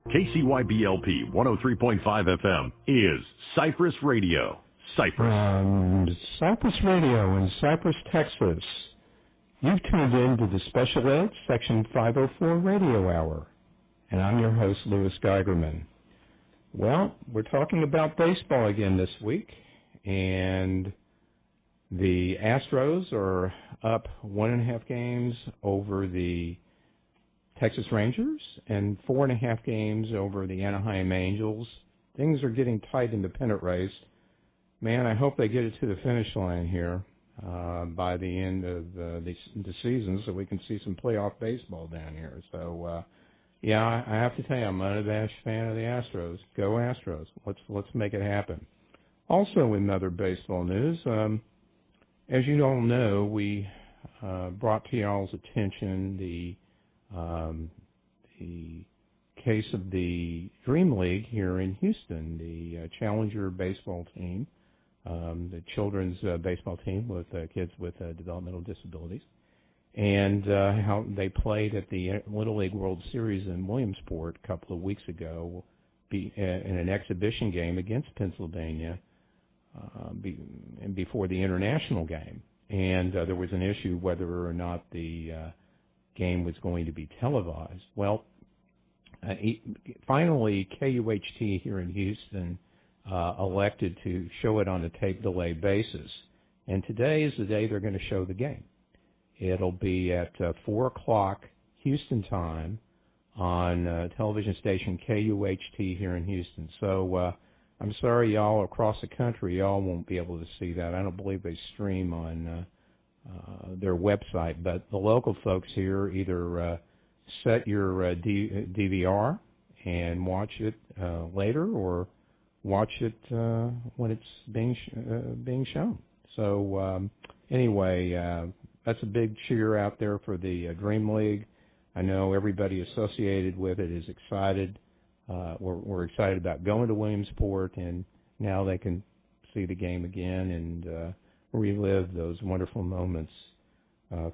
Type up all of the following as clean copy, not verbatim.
KCYBLP 103.5 FM is Cypress Radio. Cypress. Cypress Radio in Cypress, Texas. You've tuned in to the Special Ed Section 504 Radio Hour, and I'm your host, Louis Geigerman. Well, we're talking about baseball again this week, and the Astros are up 1.5 games over the Texas Rangers and 4.5 games over the Anaheim Angels. Things are getting tight in the pennant race. Man, I hope they get it to the finish line here by the end of the season so we can see some playoff baseball down here. So, yeah, I have to tell you, I'm an unabashed fan of the Astros. Go Astros. Let's make it happen. Also in other baseball news, as you all know, we brought to y'all's attention the case of the Dream League here in Houston, the Challenger baseball team, the children's baseball team with kids with developmental disabilities, and how they played at the Little League World Series in Williamsport a couple of weeks ago in an exhibition game against Pennsylvania before the international game. And there was an issue whether or not the game was going to be televised. Well, finally, KUHT here in Houston elected to show it on a tape delay basis. And today is the day they're going to show the game. It'll be at 4 o'clock Houston time on television station KUHT here in Houston. So I'm sorry, y'all across the country, y'all won't be able to see that. I don't believe they stream on their website, but the local folks here either set your DVR and watch it later, or watch it when it's being shown. So anyway, that's a big cheer out there for the Dream League. I know everybody associated with it is excited. We're excited about going to Williamsport, and now they can see the game again and relive those wonderful moments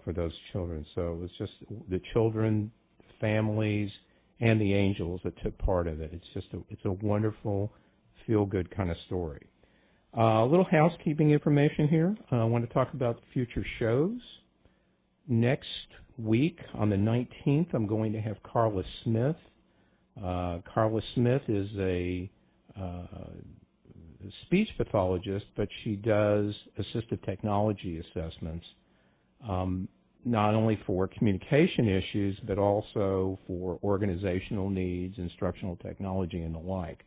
for those children. So it was just the children, families, and the Angels that took part of it. It's a wonderful, feel-good kind of story. A little housekeeping information here. I want to talk about future shows. Next week, on the 19th, I'm going to have Carla Smith. Carla Smith is a speech pathologist, but she does assistive technology assessments, not only for communication issues, but also for organizational needs, instructional technology, and the like.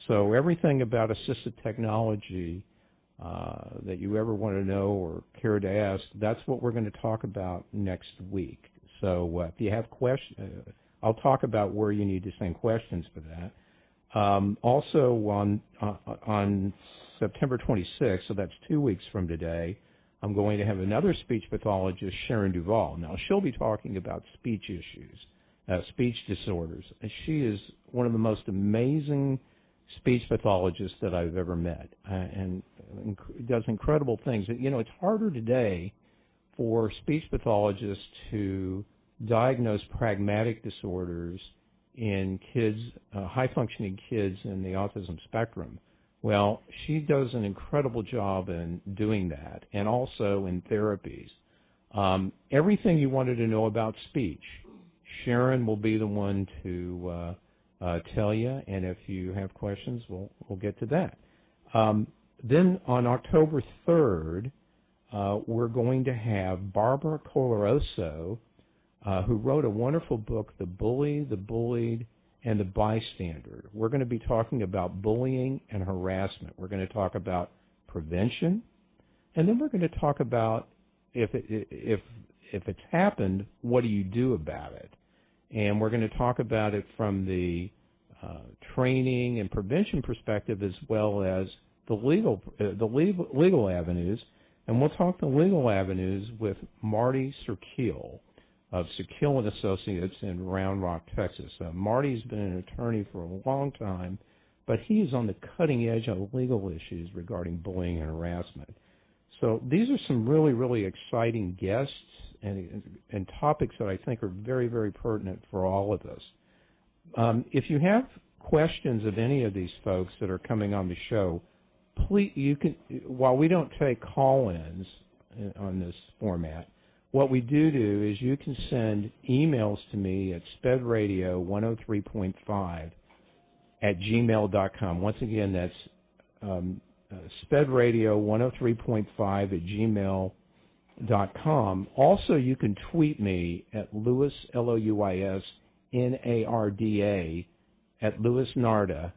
So everything about assistive technology that you ever want to know or care to ask, that's what we're going to talk about next week. So if you have questions, I'll talk about where you need to send questions for that. Also on September 26th, so that's 2 weeks from today, I'm going to have another speech pathologist, Sharon Duvall. Now, she'll be talking about speech issues, speech disorders. And she is one of the most amazing speech pathologists that I've ever met, and does incredible things. You know, it's harder today for speech pathologists to diagnose pragmatic disorders in kids, high-functioning kids in the autism spectrum. Well, she does an incredible job in doing that, and also in therapies. Everything you wanted to know about speech, Sharon will be the one to tell you, and if you have questions, we'll get to that. Then on October 3rd, we're going to have Barbara Colaroso, who wrote a wonderful book, The Bully, the Bullied, and the Bystander. We're going to be talking about bullying and harassment. We're going to talk about prevention, and then we're going to talk about if it's happened, what do you do about it? And we're going to talk about it from the training and prevention perspective, as well as the legal avenues. And we'll talk the legal avenues with Marty Serkeel of Serkeel and Associates in Round Rock, Texas. Marty's been an attorney for a long time, but he is on the cutting edge of legal issues regarding bullying and harassment. So these are some really, really exciting guests and topics that I think are very, very pertinent for all of us. if you have questions of any of these folks that are coming on the show, please, you can, while we don't take call-ins on this format, what we do is you can send emails to me at spedradio103.5 at gmail.com. Once again, that's spedradio103.5 at gmail.com. Also, you can tweet me at Louis, LOUISNARDA, at Louis Narda,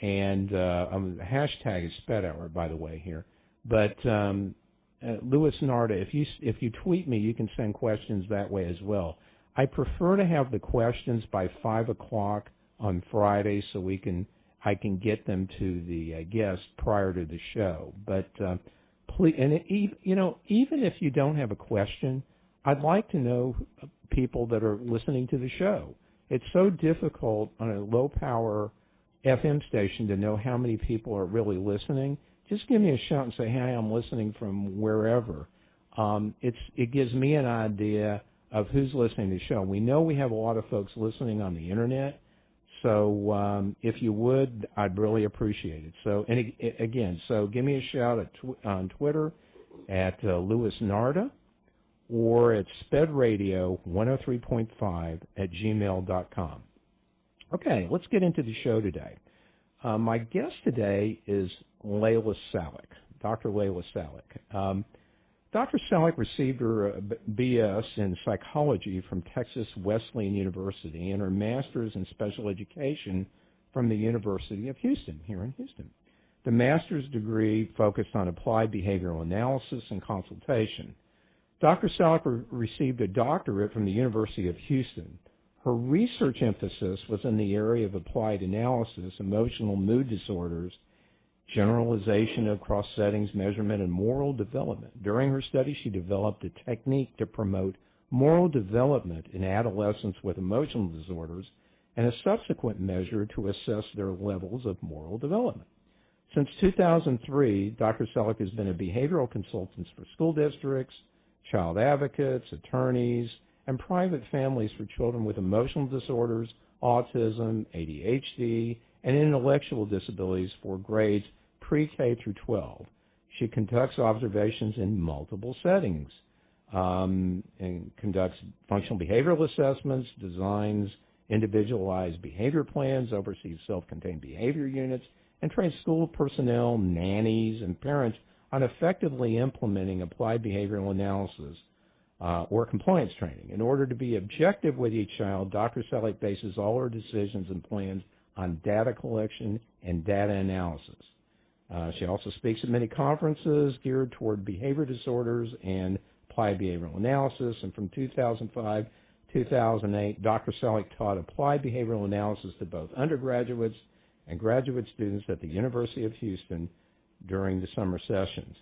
and the hashtag is SPED Hour, by the way, here. But Louis Narda, if you tweet me, you can send questions that way as well. I prefer to have the questions by 5 o'clock on Friday so I can get them to the guest prior to the show. But please, and even if you don't have a question, I'd like to know people that are listening to the show. It's so difficult on a low-power FM station to know how many people are really listening. Just give me a shout and say, hey, I'm listening from wherever. It gives me an idea of who's listening to the show. We know we have a lot of folks listening on the Internet, so if you would, I'd really appreciate it. So, and again, so give me a shout on Twitter at Louis Narda or at spedradio103.5 at gmail.com. Okay, let's get into the show today. My guest today is Layla Salek, Dr. Layla Salek. Dr. Salek received her B.S. in psychology from Texas Wesleyan University and her master's in special education from the University of Houston, here in Houston. The master's degree focused on applied behavioral analysis and consultation. Dr. Salek received a doctorate from the University of Houston. Her research emphasis was in the area of applied analysis, emotional mood disorders, generalization across settings, measurement, and moral development. During her study, she developed a technique to promote moral development in adolescents with emotional disorders and a subsequent measure to assess their levels of moral development. Since 2003, Dr. Salek has been a behavioral consultant for school districts, child advocates, attorneys, and private families for children with emotional disorders, autism, ADHD, and intellectual disabilities for grades pre-K through 12. She conducts observations in multiple settings and conducts functional behavioral assessments, designs individualized behavior plans, oversees self-contained behavior units, and trains school personnel, nannies, and parents on effectively implementing applied behavioral analysis or compliance training. In order to be objective with each child, Dr. Salek bases all her decisions and plans on data collection and data analysis. She also speaks at many conferences geared toward behavior disorders and applied behavioral analysis. And from 2005 to 2008, Dr. Salek taught applied behavioral analysis to both undergraduates and graduate students at the University of Houston during the summer sessions.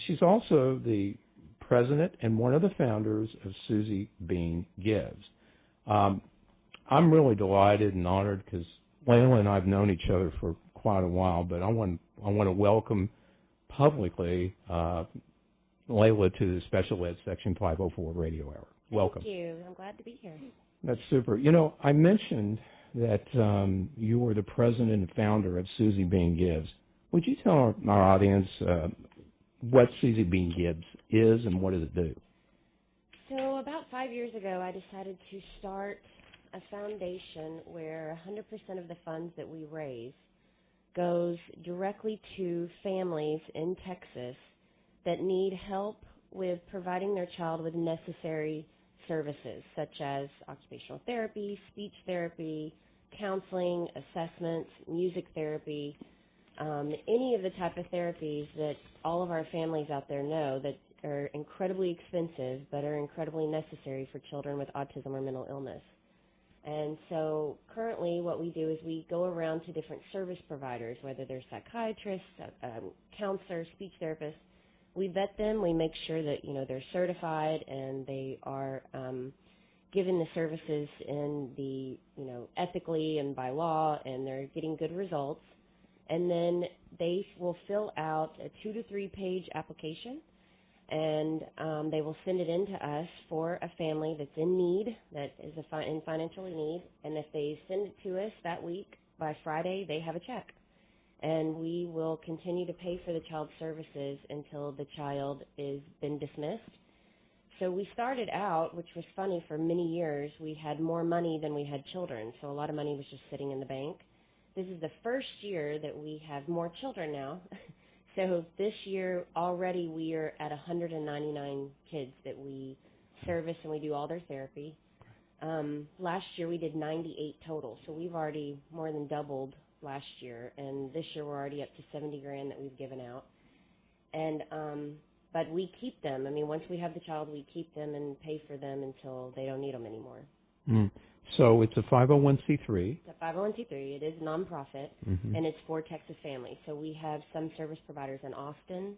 She's also the president and one of the founders of Susie Bean Gives. I'm really delighted and honored because Layla and I have known each other for quite a while, but I want to welcome publicly Layla to the Special Ed Section 504 Radio Hour. Welcome. Thank you. I'm glad to be here. That's super. You know, I mentioned that you were the president and founder of Susie Bean Gives. Would you tell our audience what Susie Bean Gives is and what does it do? So about 5 years ago, I decided to start a foundation where 100% of the funds that we raise goes directly to families in Texas that need help with providing their child with necessary services, such as occupational therapy, speech therapy, counseling, assessments, music therapy, any of the type of therapies that all of our families out there know that are incredibly expensive but are incredibly necessary for children with autism or mental illness. And so currently what we do is we go around to different service providers, whether they're psychiatrists, counselors, speech therapists. We vet them. We make sure that, they're certified and they are given the services in the, ethically and by law, and they're getting good results. And then they will fill out a 2 to 3 page application, and they will send it in to us for a family that's in need, that is in financial need, and if they send it to us that week, by Friday, they have a check. And we will continue to pay for the child services until the child is been dismissed. So we started out, which was funny, for many years, we had more money than we had children, so a lot of money was just sitting in the bank. This is the first year that we have more children now. So this year already we are at 199 kids that we service and we do all their therapy. Last year we did 98 total, so we've already more than doubled last year, and this year we're already up to $70,000 that we've given out. And but we keep them. I mean, once we have the child, we keep them and pay for them until they don't need them anymore. So it's a 501c3. It's a 501c3. It is nonprofit, and it's for Texas families. So we have some service providers in Austin,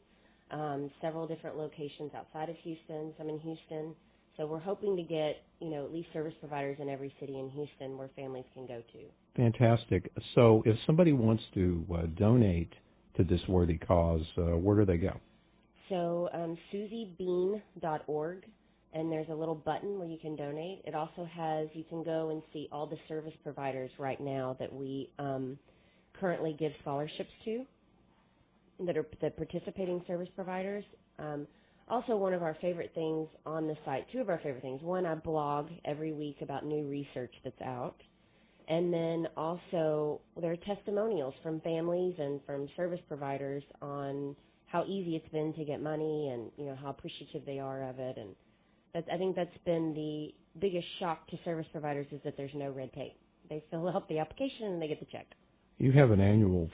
several different locations outside of Houston, some in Houston. So we're hoping to get, at least service providers in every city in Houston where families can go to. Fantastic. So if somebody wants to donate to this worthy cause, where do they go? So SusieBean.org, and there's a little button where you can donate. It also has, you can go and see all the service providers right now that we currently give scholarships to, that are the participating service providers. Also, one of our favorite things on the site, two of our favorite things. One, I blog every week about new research that's out. And then also there are testimonials from families and from service providers on how easy it's been to get money and, how appreciative they are of it. And I think that's been the biggest shock to service providers, is that there's no red tape. They fill out the application and they get the check. You have an annual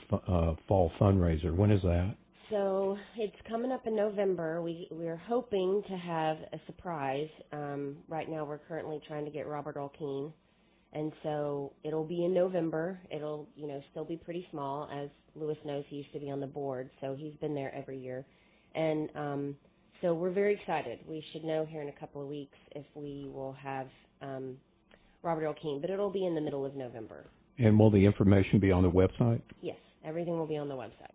fall fundraiser. When is that? So it's coming up in November. We're hoping to have a surprise. Right now we're currently trying to get Robert Alkeen. And so it'll be in November. It'll, still be pretty small. As Lewis knows, he used to be on the board, so he's been there every year. And so we're very excited. We should know here in a couple of weeks if we will have Robert Alkeen, but it'll be in the middle of November. And will the information be on the website? Yes, everything will be on the website.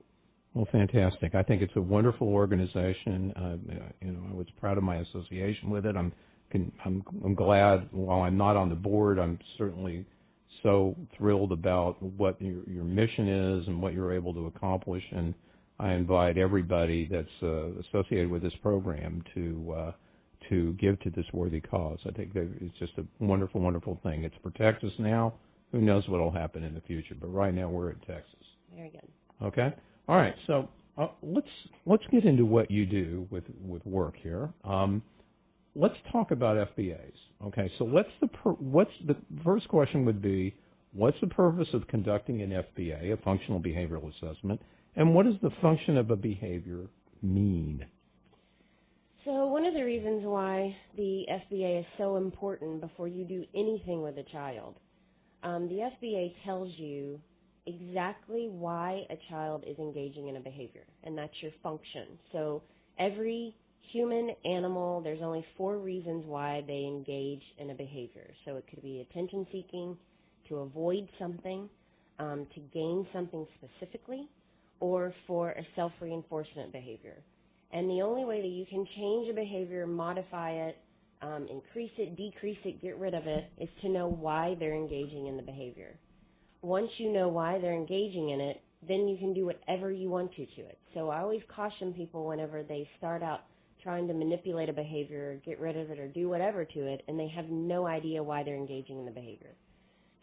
Well, fantastic. I think it's a wonderful organization. I was proud of my association with it. I'm glad, while I'm not on the board, I'm certainly so thrilled about what your mission is and what you're able to accomplish. And I invite everybody that's associated with this program to give to this worthy cause. I think that it's just a wonderful, wonderful thing. It's protect us now. Who knows what will happen in the future? But right now we're in Texas. Very good. Okay. All right. So let's get into what you do with work here. Let's talk about FBAs. Okay, so what's the first question would be, what's the purpose of conducting an FBA, a functional behavioral assessment, and what does the function of a behavior mean? So one of the reasons why the FBA is so important before you do anything with a child, the FBA tells you exactly why a child is engaging in a behavior, and that's your function. So every human, animal, there's only 4 reasons why they engage in a behavior. So it could be attention seeking, to avoid something, to gain something specifically, or for a self-reinforcement behavior. And the only way that you can change a behavior, modify it, increase it, decrease it, get rid of it, is to know why they're engaging in the behavior. Once you know why they're engaging in it, then you can do whatever you want to it. So I always caution people whenever they start out trying to manipulate a behavior, or get rid of it, or do whatever to it, and they have no idea why they're engaging in the behavior.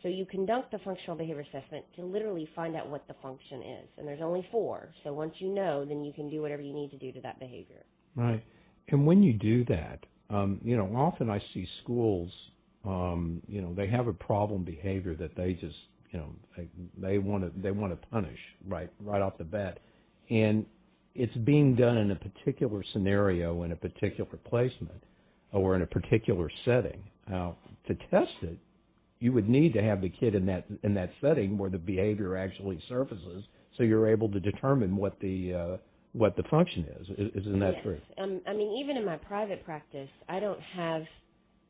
So you conduct the functional behavior assessment to literally find out what the function is. And there's only 4. So once you know, then you can do whatever you need to do to that behavior. Right. And when you do that, often I see schools, they have a problem behavior that they just, they want to punish right off the bat. And it's being done in a particular scenario, in a particular placement, or in a particular setting. Now, to test it, you would need to have the kid in that setting where the behavior actually surfaces, so you're able to determine what the function is. Isn't that yes. true? Even in my private practice, I don't have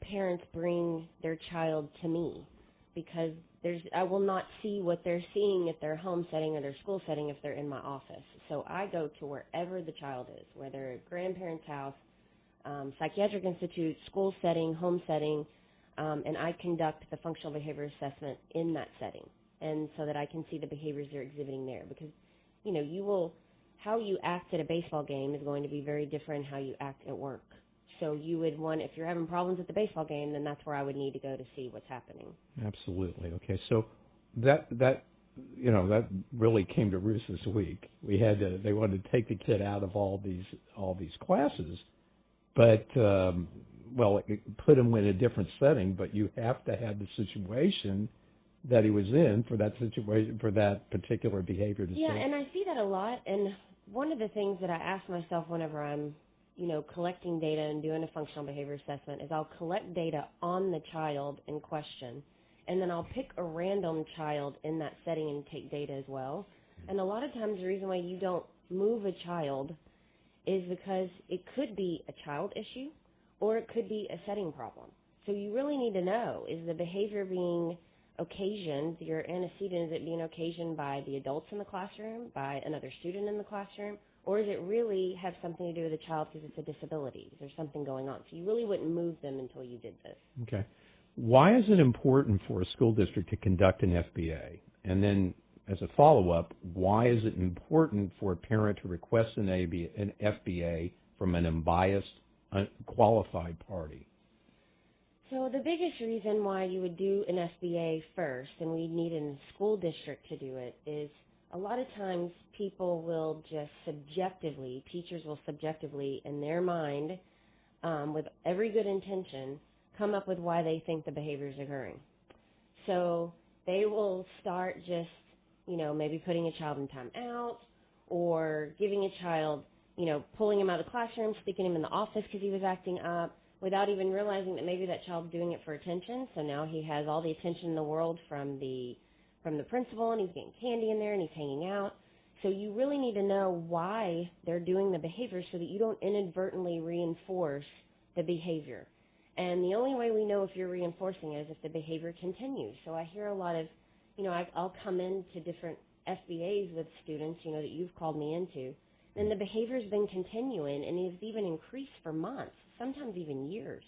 parents bring their child to me. because I will not see what they're seeing at their home setting or their school setting if they're in my office. So I go to wherever the child is, whether at grandparents' house, psychiatric institute, school setting, home setting, and I conduct the functional behavior assessment in that setting, and so that I can see the behaviors they're exhibiting there. Because, how you act at a baseball game is going to be very different how you act at work. So you would want, if you're having problems at the baseball game, then that's where I would need to go to see what's happening. Absolutely. Okay, so that really came to roost this week. They wanted to take the kid out of all these classes, but put him in a different setting. But you have to have the situation that he was in for that situation, for that particular behavior to Yeah, and I see that a lot. And one of the things that I ask myself whenever I'm collecting data and doing a functional behavior assessment is I'll collect data on the child in question, and then I'll pick a random child in that setting and take data as well. And a lot of times the reason why you don't move a child is because it could be a child issue or it could be a setting problem. So you really need to know, is the behavior being occasioned, your antecedent, is it being occasioned by the adults in the classroom, by another student in the classroom, or does it really have something to do with the child because it's a disability? There's something going on. So you really wouldn't move them until you did this. Okay. Why is it important for a school district to conduct an FBA? And then as a follow-up, why is it important for a parent to request an FBA from an unbiased, qualified party? So the biggest reason why you would do an SBA first, and we need a school district to do it, is a lot of times people will just teachers will subjectively, in their mind, with every good intention, come up with why they think the behavior is occurring. So they will start just, maybe putting a child in time out, or giving a child, pulling him out of the classroom, sticking him in the office because he was acting up, without even realizing that maybe that child's doing it for attention. So now he has all the attention in the world from the principal, and he's getting candy in there, and he's hanging out. So you really need to know why they're doing the behavior so that you don't inadvertently reinforce the behavior. And the only way we know if you're reinforcing it is if the behavior continues. So I hear a lot of, I'll come into different FBAs with students, that you've called me into, and the behavior's been continuing, and it's even increased for months, sometimes even years.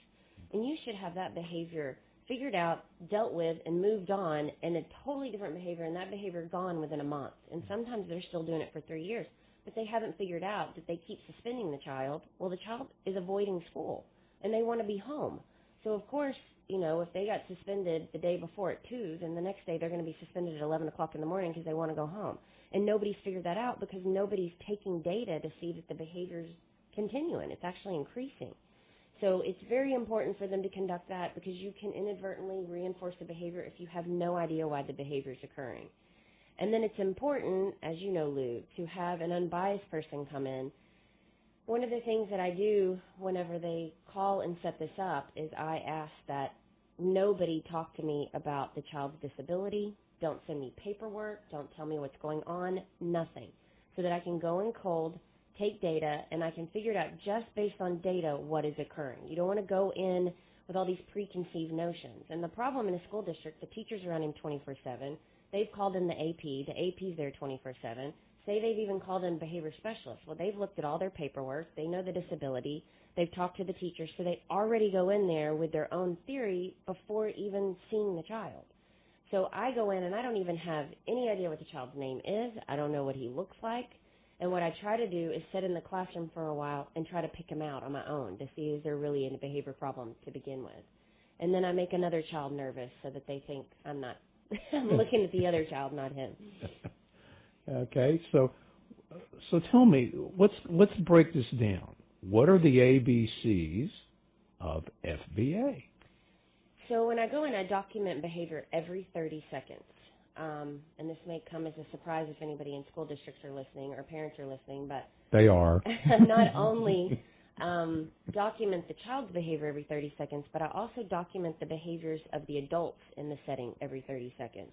And you should have that behavior figured out, dealt with, and moved on, and a totally different behavior, and that behavior gone within a month. And sometimes they're still doing it for 3 years, but they haven't figured out that they keep suspending the child. Well, the child is avoiding school, and they want to be home. So, of course, if they got suspended the day before at 2, then the next day they're going to be suspended at 11 o'clock in the morning because they want to go home. And nobody's figured that out because nobody's taking data to see that the behavior's continuing. It's actually increasing. So it's very important for them to conduct that because you can inadvertently reinforce the behavior if you have no idea why the behavior is occurring. And then it's important, as you know, Lou, to have an unbiased person come in. One of the things that I do whenever they call and set this up is I ask that nobody talk to me about the child's disability. Don't send me paperwork. Don't tell me what's going on. Nothing. So that I can go in cold, take data, and I can figure it out just based on data what is occurring. You don't want to go in with all these preconceived notions. And the problem in a school district, the teachers are running 24/7. They've called in the AP. The AP's there 24/7. Say they've even called in behavior specialists. Well, they've looked at all their paperwork. They know the disability. They've talked to the teachers. So they already go in there with their own theory before even seeing the child. So I go in and I don't even have any idea what the child's name is. I don't know what he looks like. And what I try to do is sit in the classroom for a while and try to pick him out on my own to see if they're really in a behavior problem to begin with. And then I make another child nervous so that they think I'm not, I'm looking at the other child, not him. Okay, so tell me, let's break this down. What are the ABCs of FBA? So when I go in, I document behavior every 30 seconds. And this may come as a surprise if anybody in school districts are listening or parents are listening, but they are. Not only document the child's behavior every 30 seconds, but I also document the behaviors of the adults in the setting every 30 seconds.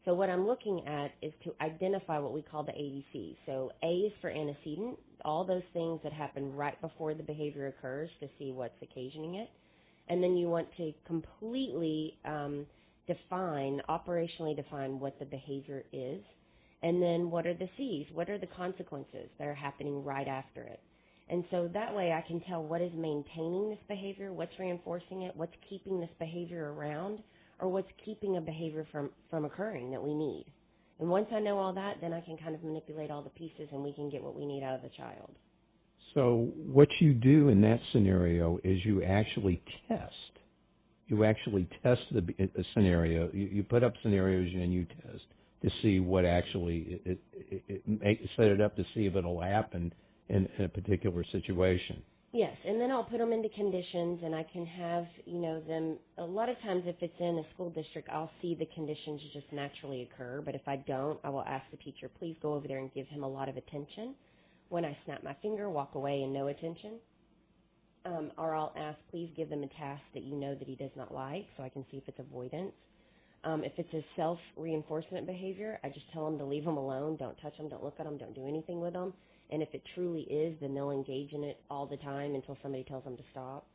So what I'm looking at is to identify what we call the ABCs. So A is for antecedent, all those things that happen right before the behavior occurs to see what's occasioning it. And then you want to completely operationally define what the behavior is, and then what are the C's, what are the consequences that are happening right after it. And so that way I can tell what is maintaining this behavior, what's reinforcing it, what's keeping this behavior around, or what's keeping a behavior from occurring that we need. And once I know all that, then I can kind of manipulate all the pieces and we can get what we need out of the child. So what you do in that scenario is you actually test. You actually test the scenario. You put up scenarios and you test to see what actually set it up to see if it'll happen in a particular situation. Yes, and then I'll put them into conditions, and I can have, them, a lot of times if it's in a school district, I'll see the conditions just naturally occur, but if I don't, I will ask the teacher, please go over there and give him a lot of attention. When I snap my finger, walk away and no attention. Or I'll ask, please give them a task that you know that he does not like, so I can see if it's avoidance. If it's a self-reinforcement behavior, I just tell them to leave them alone, don't touch them, don't look at them, don't do anything with them. And if it truly is, then they'll engage in it all the time until somebody tells them to stop.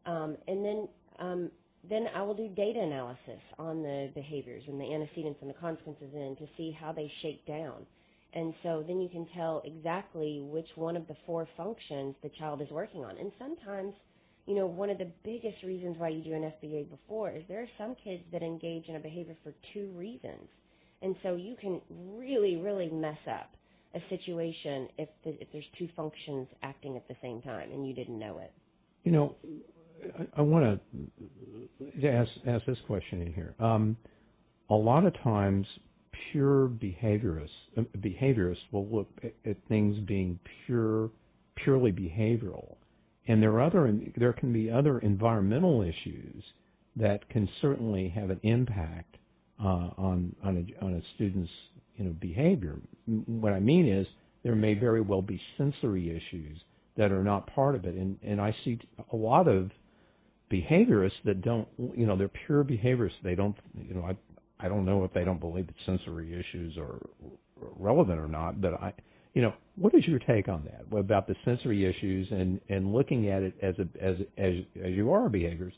And then I will do data analysis on the behaviors and the antecedents and the consequences to see how they shake down. And so then you can tell exactly which one of the 4 functions the child is working on. And sometimes, one of the biggest reasons why you do an FBA before is there are some kids that engage in a behavior for 2 reasons. And so you can really, really mess up a situation if there's 2 functions acting at the same time and you didn't know it. I want to ask this question in here. A lot of times, pure behaviorists will look at things being purely behavioral, and there can be other environmental issues that can certainly have an impact on a student's behavior. What I mean is there may very well be sensory issues that are not part of it, and I see a lot of behaviorists that don't, they're pure behaviorists. They don't, I don't know if they don't believe that sensory issues are relevant or not, but what is your take on that? About the sensory issues and looking at it as you are a behaviorist?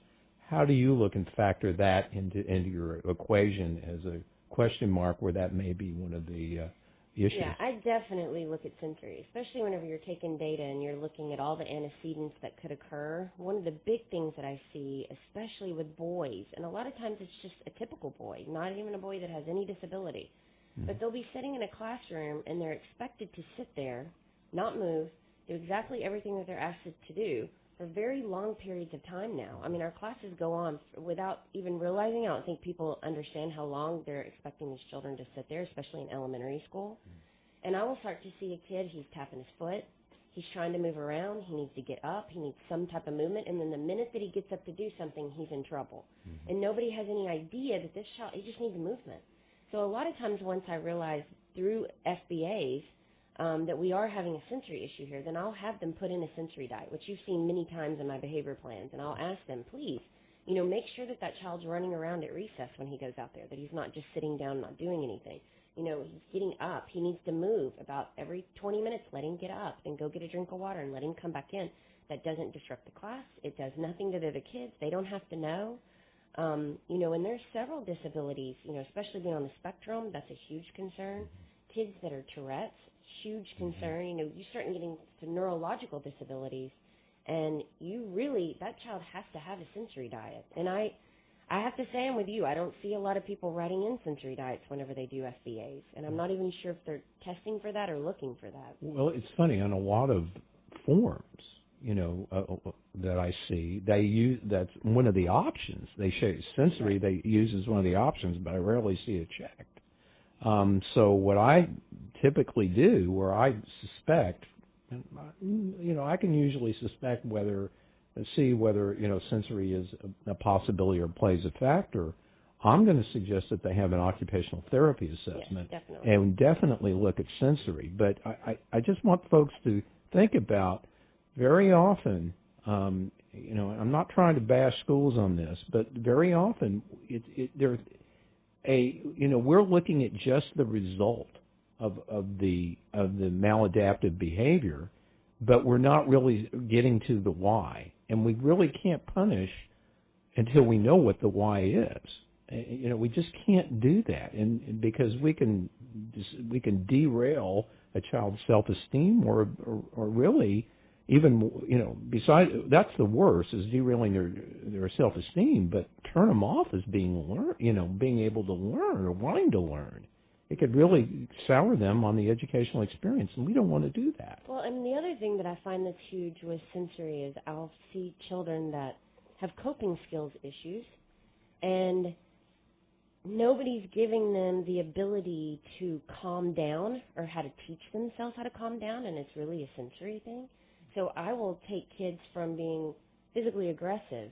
How do you look and factor that into your equation as a question mark where that may be one of the issues? Yeah, I definitely look at sensory, especially whenever you're taking data and you're looking at all the antecedents that could occur. One of the big things that I see, especially with boys, and a lot of times it's just a typical boy, not even a boy that has any disability, but they'll be sitting in a classroom and they're expected to sit there, not move, do exactly everything that they're asked to do for very long periods of time now. I mean, our classes go on without even realizing. I don't think people understand how long they're expecting these children to sit there, especially in elementary school. And I will start to see a kid, he's tapping his foot, he's trying to move around, he needs to get up, he needs some type of movement, and then the minute that he gets up to do something, he's in trouble. And nobody has any idea that this child, he just needs movement. So a lot of times once I realize through FBAs that we are having a sensory issue here, then I'll have them put in a sensory diet, which you've seen many times in my behavior plans, and I'll ask them, please, make sure that child's running around at recess when he goes out there, that he's not just sitting down not doing anything. He's getting up. He needs to move about every 20 minutes. Let him get up and go get a drink of water and let him come back in. That doesn't disrupt the class. It does nothing to the other kids. They don't have to know. And there's several disabilities, especially being on the spectrum, that's a huge concern. Kids that are Tourette's, huge concern. You start getting to neurological disabilities, and that child has to have a sensory diet. And I have to say I'm with you. I don't see a lot of people writing in sensory diets whenever they do FBAs, and I'm not even sure if they're testing for that or looking for that. Well, it's funny, on a lot of forms, that I see, they use, that's one of the options. They show sensory, they use as one of the options, but I rarely see it checked. So what I typically do, where I suspect, I can usually suspect whether sensory is a possibility or plays a factor. I'm going to suggest that they have an occupational therapy assessment, yes, definitely. And definitely look at sensory. But I just want folks to think about, very often, I'm not trying to bash schools on this, but very often we're looking at just the result of the maladaptive behavior, but we're not really getting to the why. And we really can't punish until we know what the why is. we just can't do that, and because we can derail a child's self-esteem, or really even besides, that's the worst, is derailing their self-esteem, but turn them off as being able to learn or wanting to learn. It could really sour them on the educational experience, and we don't want to do that. Well, and the other thing that I find that's huge with sensory is I'll see children that have coping skills issues, and nobody's giving them the ability to calm down or how to teach themselves how to calm down, and it's really a sensory thing. So I will take kids from being physically aggressive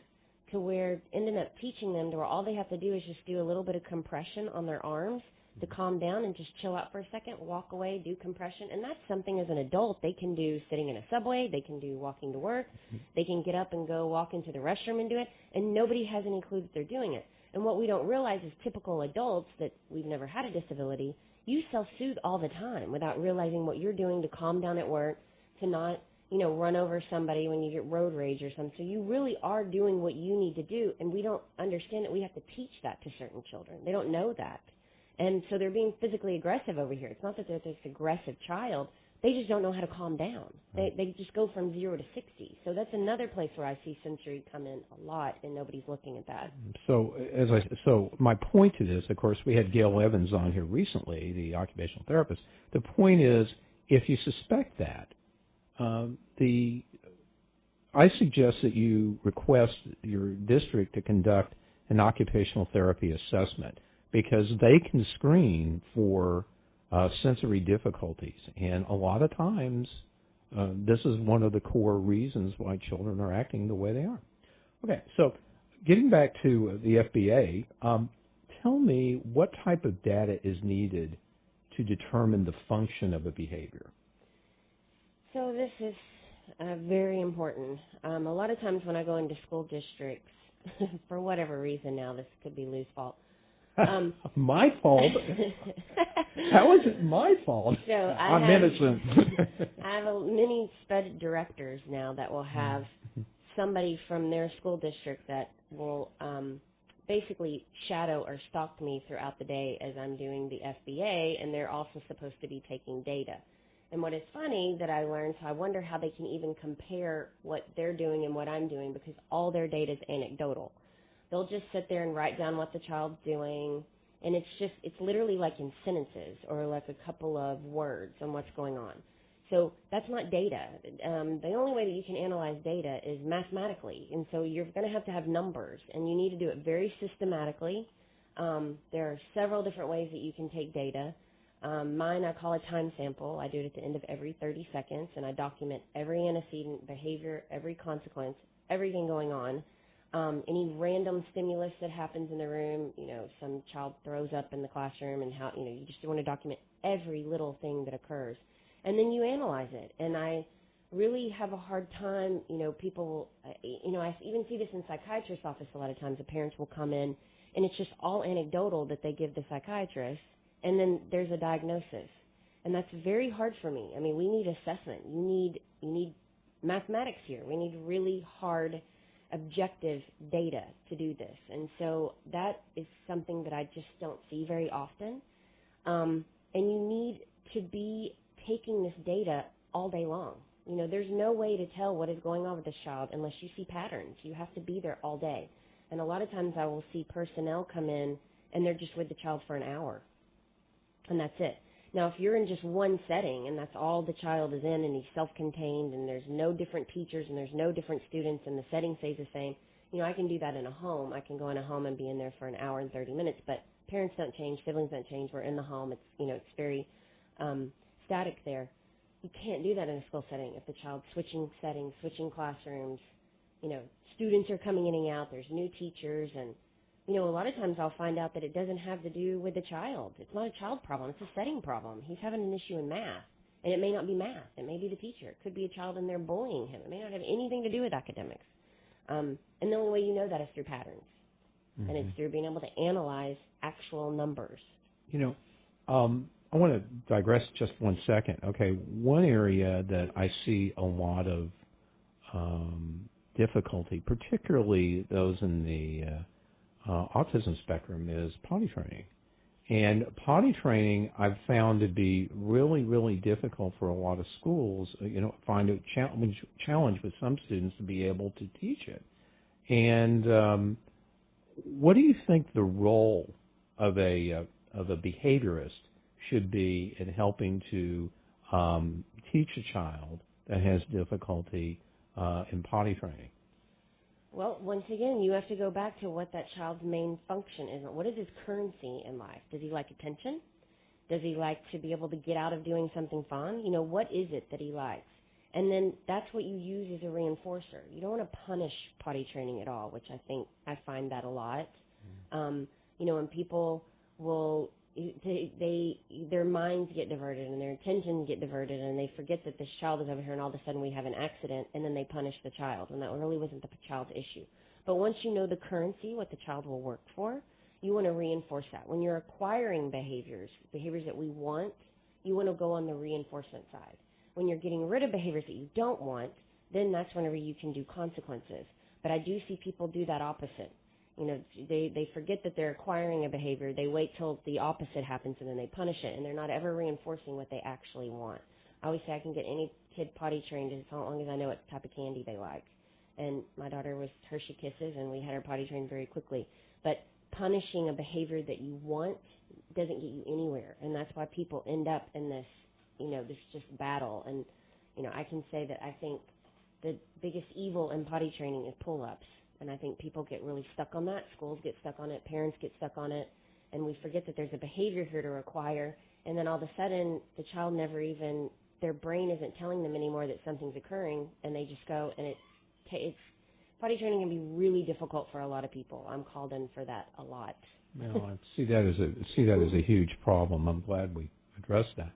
to where ending up teaching them to where all they have to do is just do a little bit of compression on their arms to calm down and just chill out for a second, walk away, do compression. And that's something as an adult they can do sitting in a subway, they can do walking to work, they can get up and go walk into the restroom and do it, and nobody has any clue that they're doing it. And what we don't realize is typical adults that we've never had a disability, you self-soothe all the time without realizing what you're doing to calm down at work, to not, run over somebody when you get road rage or something. So you really are doing what you need to do, and we don't understand that we have to teach that to certain children. They don't know that. And so they're being physically aggressive over here. It's not that they're this aggressive child. They just don't know how to calm down. They just go from 0 to 60. So that's another place where I see sensory come in a lot, and nobody's looking at that. So my point to this, of course, we had Gail Evans on here recently, the occupational therapist. The point is, if you suspect that, I suggest that you request your district to conduct an occupational therapy assessment, because they can screen for sensory difficulties. And a lot of times, this is one of the core reasons why children are acting the way they are. Okay, so getting back to the FBA, tell me what type of data is needed to determine the function of a behavior. So this is very important. A lot of times when I go into school districts, for whatever reason now, this could be Lou's fault. My fault? How is it my fault? So I'm innocent. I have many SPED directors now that will have somebody from their school district that will basically shadow or stalk me throughout the day as I'm doing the FBA, and they're also supposed to be taking data. And what is funny that I learned, so I wonder how they can even compare what they're doing and what I'm doing, because all their data is anecdotal. They'll just sit there and write down what the child's doing, and it's literally like in sentences or like a couple of words on what's going on. So that's not data. The only way that you can analyze data is mathematically, and so you're going to have numbers, and you need to do it very systematically. There are several different ways that you can take data. Mine, I call a time sample. I do it at the end of every 30 seconds, and I document every antecedent behavior, every consequence, everything going on. Any random stimulus that happens in the room, some child throws up in the classroom, and how, you just want to document every little thing that occurs. And then you analyze it. And I really have a hard time, people, I even see this in psychiatrist's office a lot of times. The parents will come in, and it's just all anecdotal that they give the psychiatrist, and then there's a diagnosis. And that's very hard for me. I mean, we need assessment. You need mathematics here. We need really hard, objective data to do this. And so that is something that I just don't see very often. And you need to be taking this data all day long. There's no way to tell what is going on with this child unless you see patterns. You have to be there all day. And a lot of times I will see personnel come in, and they're just with the child for an hour. And that's it. Now, if you're in just one setting and that's all the child is in, and he's self-contained, and there's no different teachers and there's no different students, and the setting stays the same, I can do that in a home. I can go in a home and be in there for an hour and 30 minutes, but parents don't change, siblings don't change. We're in the home. It's, it's very static there. You can't do that in a school setting. If the child's switching settings, switching classrooms, students are coming in and out, there's new teachers, and a lot of times I'll find out that it doesn't have to do with the child. It's not a child problem. It's a setting problem. He's having an issue in math, and it may not be math. It may be the teacher. It could be a child in there bullying him. It may not have anything to do with academics. And the only way you know that is through patterns, and it's through being able to analyze actual numbers. I want to digress just one second. Okay, one area that I see a lot of difficulty, particularly those in the autism spectrum is potty training. And potty training I've found to be really, really difficult for a lot of schools. Find a challenge with some students to be able to teach it. And what do you think the role of a behaviorist should be in helping to teach a child that has difficulty in potty training? Well, once again, you have to go back to what that child's main function is. What is his currency in life? Does he like attention? Does he like to be able to get out of doing something fun? What is it that he likes? And then that's what you use as a reinforcer. You don't want to punish potty training at all, which I find that a lot. When people will, their minds get diverted and their attention get diverted, and they forget that this child is over here, and all of a sudden we have an accident, and then they punish the child, and that really wasn't the child's issue. But once you know the currency, what the child will work for, you want to reinforce that. When you're acquiring behaviors that we want, you want to go on the reinforcement side. When you're getting rid of behaviors that you don't want, then that's whenever you can do consequences. But I do see people do that opposite. They forget that they're acquiring a behavior. They wait till the opposite happens, and then they punish it, and they're not ever reinforcing what they actually want. I always say I can get any kid potty trained as long as I know what type of candy they like. And my daughter was Hershey Kisses, and we had her potty trained very quickly. But punishing a behavior that you want doesn't get you anywhere, and that's why people end up in this, this just battle. And, I can say that I think the biggest evil in potty training is pull-ups. And I think people get really stuck on that. Schools get stuck on it. Parents get stuck on it. And we forget that there's a behavior here to acquire. And then all of a sudden, the child their brain isn't telling them anymore that something's occurring. And they just go, and it's potty training can be really difficult for a lot of people. I'm called in for that a lot. I see that as a huge problem. I'm glad we addressed that.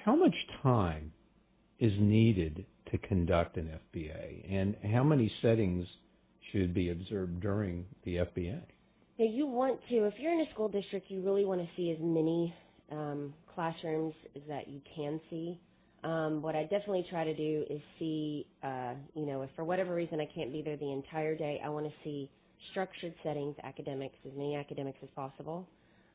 How much time is needed to conduct an FBA, and how many settings should be observed during the FBA? Yeah, you want to, if you're in a school district, you really want to see as many classrooms as that you can see. What I definitely try to do is see, if for whatever reason I can't be there the entire day, I want to see structured settings, academics, as many academics as possible.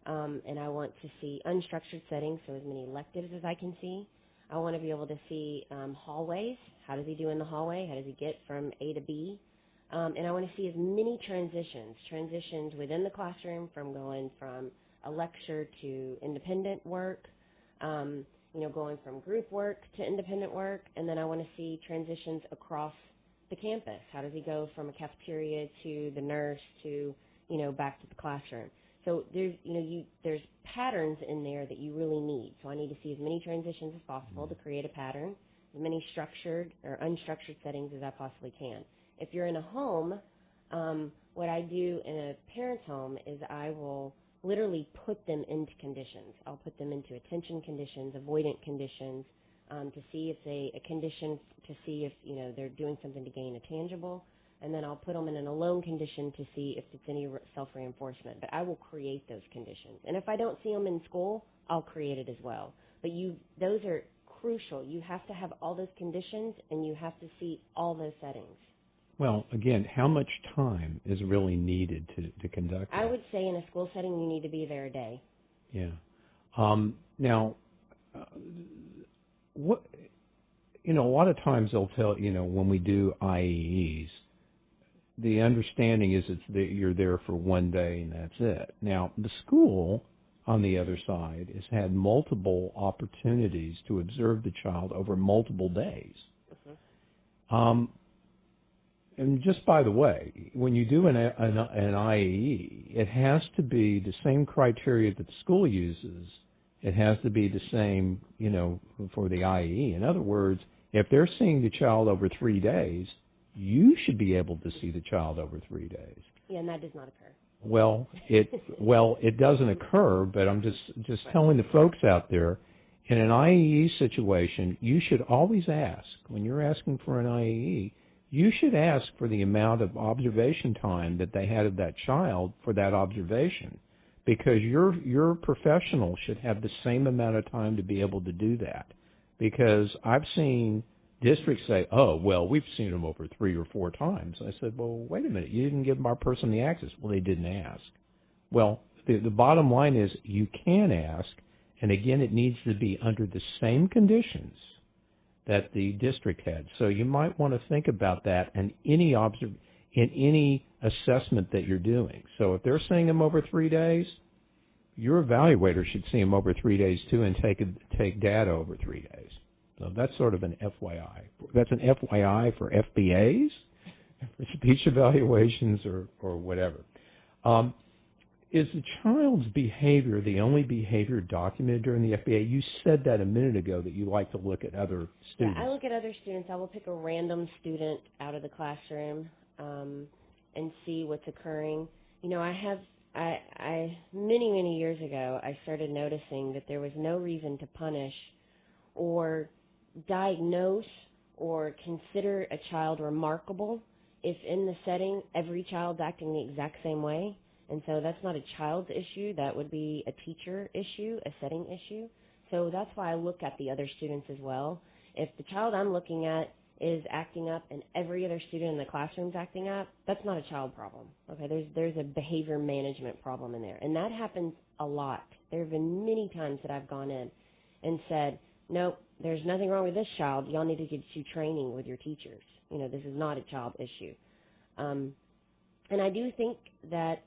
And I want to see unstructured settings, so as many electives as I can see. I want to be able to see hallways. How does he do in the hallway? How does he get from A to B? And I want to see as many transitions within the classroom, from going from a lecture to independent work, going from group work to independent work. And then I want to see transitions across the campus. How does he go from a cafeteria to the nurse to, back to the classroom? So there's patterns in there that you really need. So I need to see as many transitions as possible to create a pattern, as many structured or unstructured settings as I possibly can. If you're in a home, what I do in a parent's home is I will literally put them into conditions. I'll put them into attention conditions, avoidant conditions, to see if they're doing something to gain a tangible. And then I'll put them in an alone condition to see if it's any self-reinforcement. But I will create those conditions. And if I don't see them in school, I'll create it as well. But those are crucial. You have to have all those conditions, and you have to see all those settings. Well, again, how much time is really needed to conduct that? I would say in a school setting, you need to be there a day. Yeah. Now, what a lot of times they'll tell, when we do IEEs, the understanding is that you're there for one day and that's it. Now, the school, on the other side, has had multiple opportunities to observe the child over multiple days. Mm-hmm. And just by the way, when you do an IEE, it has to be the same criteria that the school uses. It has to be the same, for the IEE. In other words, if they're seeing the child over 3 days, you should be able to see the child over 3 days. Yeah, and that does not occur. Well, it doesn't occur, but I'm just telling the folks out there, in an IEE situation, you should always ask, when you're asking for an IEE, you should ask for the amount of observation time that they had of that child for that observation, because your professional should have the same amount of time to be able to do that. Because I've seen districts say, oh, well, we've seen them over 3 or 4 times. I said, well, wait a minute. You didn't give our person the access. Well, they didn't ask. Well, the bottom line is you can ask, and again, it needs to be under the same conditions that the district had. So you might want to think about that in any assessment that you're doing. So if they're seeing them over 3 days, your evaluator should see them over 3 days too, and take data over 3 days. So that's sort of an FYI. That's an FYI for FBAs, for speech evaluations, or whatever. Is the child's behavior the only behavior documented during the FBA? You said that a minute ago, that you like to look at other students. Yeah, I look at other students. I will pick a random student out of the classroom and see what's occurring. You know, I many years ago, I started noticing that there was no reason to punish or diagnose or consider a child remarkable if in the setting every child's acting the exact same way. And so that's not a child's issue. That would be a teacher issue, a setting issue. So that's why I look at the other students as well. If the child I'm looking at is acting up and every other student in the classroom is acting up, that's not a child problem. Okay, there's a behavior management problem in there. And that happens a lot. There have been many times that I've gone in and said, nope, there's nothing wrong with this child. Y'all need to get you training with your teachers. You know, this is not a child issue. And I do think that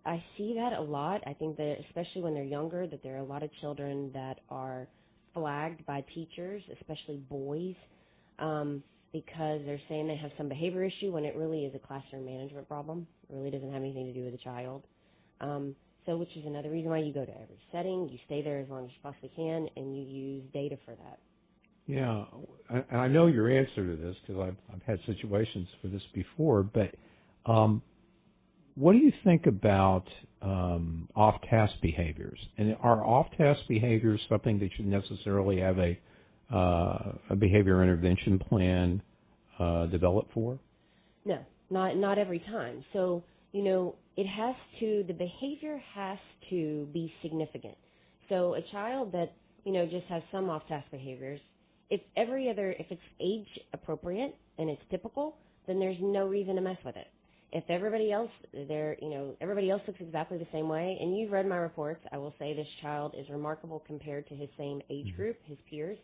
I see that a lot. I think that especially when they're younger, that there are a lot of children that are flagged by teachers, especially boys, because they're saying they have some behavior issue when it really is a classroom management problem. It really doesn't have anything to do with the child. So which is another reason why you go to every setting, you stay there as long as you possibly can, and you use data for that. Yeah, I know your answer to this because I've had situations for this before, but what do you think about off-task behaviors? And are off-task behaviors something that should necessarily have a behavior intervention plan developed for? No, not every time. So, you know, the behavior has to be significant. So a child that, you know, just has some off-task behaviors, if it's age appropriate and it's typical, then there's no reason to mess with it. If everybody else looks exactly the same way, and you've read my reports, I will say this child is remarkable compared to his same age group, his peers.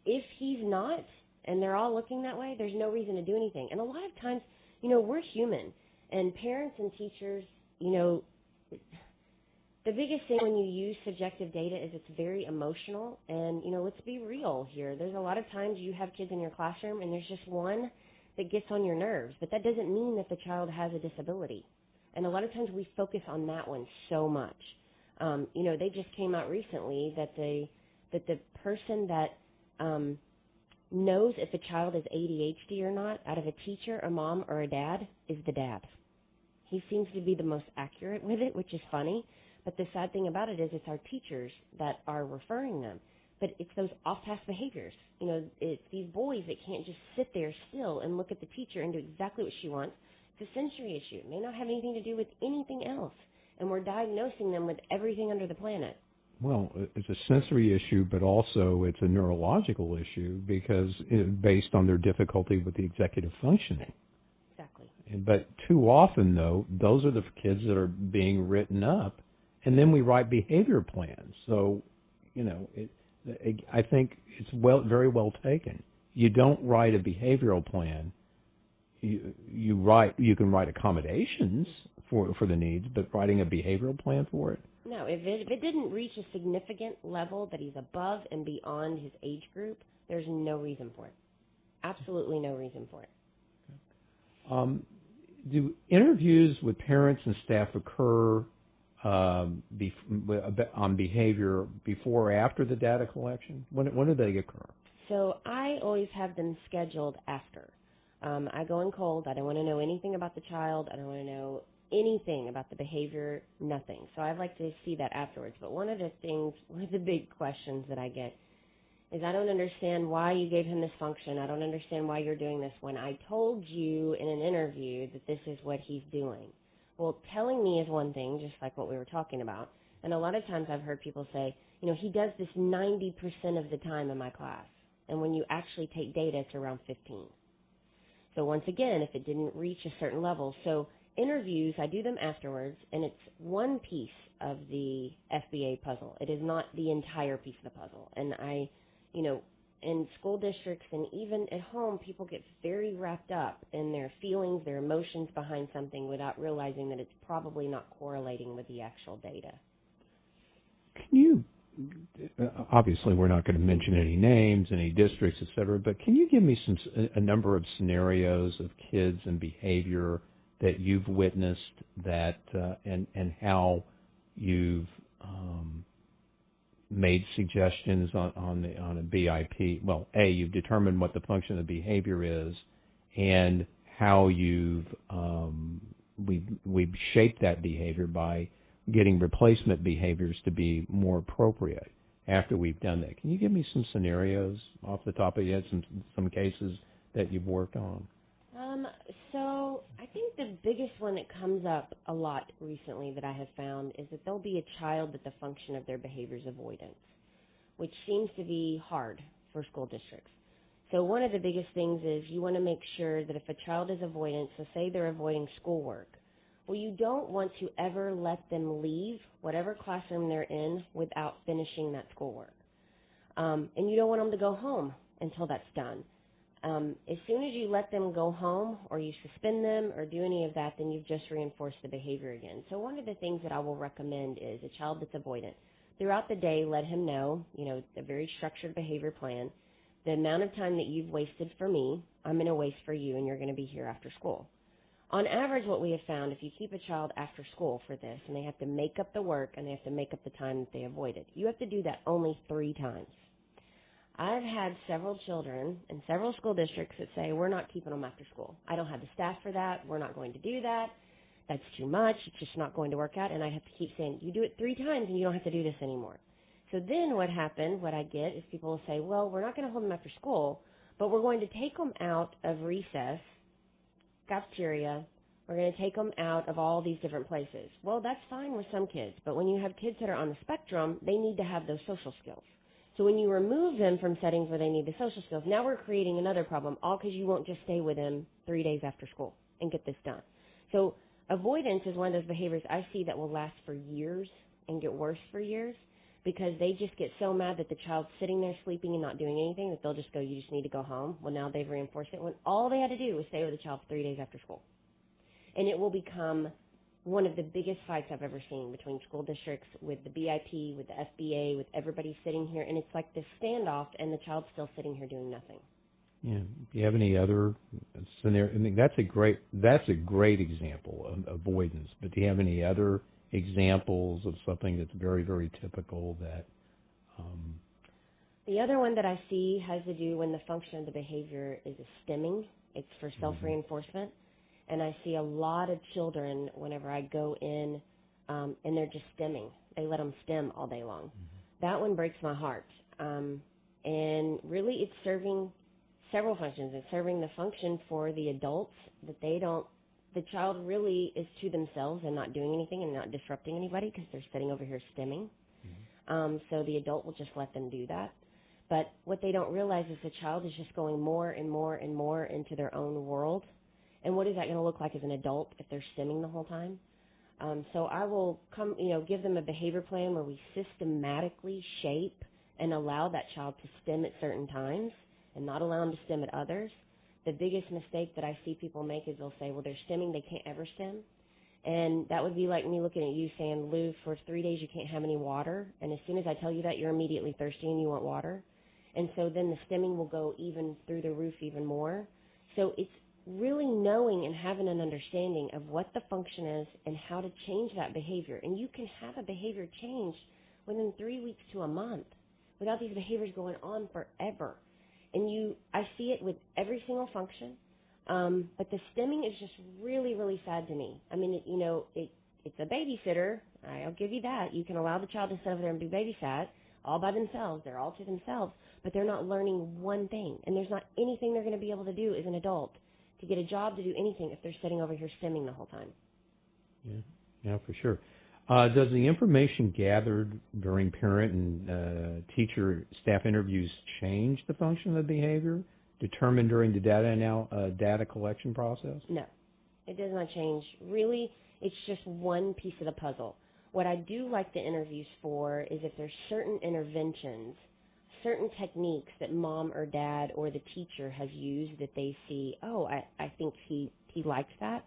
If he's not, and they're all looking that way, there's no reason to do anything. And a lot of times, you know, we're human, and parents and teachers, you know, the biggest thing when you use subjective data is it's very emotional, and, you know, let's be real here. There's a lot of times you have kids in your classroom, and there's just one that gets on your nerves, but that doesn't mean that the child has a disability. And a lot of times we focus on that one so much. You know, they just came out recently that the person that knows if a child is ADHD or not out of a teacher, a mom, or a dad is the dad. He seems to be the most accurate with it, which is funny. But the sad thing about it is it's our teachers that are referring them. But it's those off-task behaviors. You know, it's these boys that can't just sit there still and look at the teacher and do exactly what she wants. It's a sensory issue. It may not have anything to do with anything else. And we're diagnosing them with everything under the planet. Well, it's a sensory issue, but also it's a neurological issue because based on their difficulty with the executive functioning. Exactly. But too often, though, those are the kids that are being written up, and then we write behavior plans. So, you know, I think it's very well taken. You don't write a behavioral plan. You can write accommodations for the needs, but writing a behavioral plan for it? No, if it didn't reach a significant level that he's above and beyond his age group, there's no reason for it. Absolutely no reason for it. Do interviews with parents and staff occur on behavior before or after the data collection? When do they occur? So I always have them scheduled after. I go in cold. I don't want to know anything about the child. I don't want to know anything about the behavior, nothing. So I'd like to see that afterwards. But one of the big questions that I get is I don't understand why you gave him this function. I don't understand why you're doing this when I told you in an interview that this is what he's doing. Well, telling me is one thing, just like what we were talking about. And a lot of times I've heard people say, you know, he does this 90% of the time in my class. And when you actually take data, it's around 15. So once again, if it didn't reach a certain level, so interviews, I do them afterwards, and it's one piece of the FBA puzzle. It is not the entire piece of the puzzle. And in school districts and even at home, people get very wrapped up in their feelings, their emotions behind something without realizing that it's probably not correlating with the actual data. Can you, obviously we're not going to mention any names, any districts, et cetera, but can you give me a number of scenarios of kids and behavior that you've witnessed that and how you've made suggestions on a BIP? Well, you've determined what the function of the behavior is, and how we've shaped that behavior by getting replacement behaviors to be more appropriate after we've done that. Can you give me some scenarios off the top of your head, some cases that you've worked on? So I think the biggest one that comes up a lot recently that I have found is that there'll be a child that the function of their behavior is avoidance, which seems to be hard for school districts. So one of the biggest things is you want to make sure that if a child is avoidant, so say they're avoiding schoolwork, well, you don't want to ever let them leave whatever classroom they're in without finishing that schoolwork. And you don't want them to go home until that's done. As soon as you let them go home or you suspend them or do any of that, then you've just reinforced the behavior again. So one of the things that I will recommend is a child that's avoidant. Throughout the day, let him know, a very structured behavior plan. The amount of time that you've wasted for me, I'm going to waste for you, and you're going to be here after school. On average, what we have found, if you keep a child after school for this, and they have to make up the work and they have to make up the time that they avoided, you have to do that only 3 times. I've had several children in several school districts that say, we're not keeping them after school. I don't have the staff for that. We're not going to do that. That's too much. It's just not going to work out. And I have to keep saying, you do it 3 times and you don't have to do this anymore. So then what I get is people will say, well, we're not going to hold them after school, but we're going to take them out of recess, cafeteria. We're going to take them out of all these different places. Well, that's fine with some kids, but when you have kids that are on the spectrum, they need to have those social skills. So when you remove them from settings where they need the social skills, now we're creating another problem, all because you won't just stay with them 3 days after school and get this done. So avoidance is one of those behaviors I see that will last for years and get worse for years, because they just get so mad that the child's sitting there sleeping and not doing anything that they'll just go, you just need to go home. Well, now they've reinforced it when all they had to do was stay with the child for 3 days after school. And it will become one of the biggest fights I've ever seen between school districts, with the BIP, with the FBA, with everybody sitting here. And it's like this standoff, and the child's still sitting here doing nothing. Yeah. Do you have any other scenario? I mean, that's a great example of avoidance. But do you have any other examples of something that's very, very typical that? The other one that I see has to do when the function of the behavior is a stimming. It's for self-reinforcement. And I see a lot of children whenever I go in, and they're just stimming. They let them stim all day long. That one breaks my heart. And really it's serving several functions. It's serving the function for the adults that the child really is to themselves and not doing anything and not disrupting anybody because they're sitting over here stimming. So the adult will just let them do that. But what they don't realize is the child is just going more and more and more into their own world. And what is that going to look like as an adult if they're stimming the whole time? So I will give them a behavior plan where we systematically shape and allow that child to stim at certain times and not allow them to stim at others. The biggest mistake that I see people make is they'll say, well, they're stimming, they can't ever stim. And that would be like me looking at you saying, Lou, for 3 days you can't have any water. And as soon as I tell you that, you're immediately thirsty and you want water. And so then the stimming will go even through the roof even more. So it's really knowing and having an understanding of what the function is and how to change that behavior. And you can have a behavior change within 3 weeks to a month without these behaviors going on forever. And I see it with every single function. But the stimming is just really, really sad to me. I mean, it's a babysitter. I'll give you that. You can allow the child to sit over there and be babysat all by themselves. They're all to themselves, but they're not learning one thing. And there's not anything they're going to be able to do as an adult to get a job to do anything if they're sitting over here stimming the whole time. Yeah, for sure. Does the information gathered during parent and teacher staff interviews change the function of the behavior determined during the data collection process? No, it does not change. Really, it's just one piece of the puzzle. What I do like the interviews for is if there's certain interventions, certain techniques that mom or dad or the teacher has used that they see, oh, I think he likes that,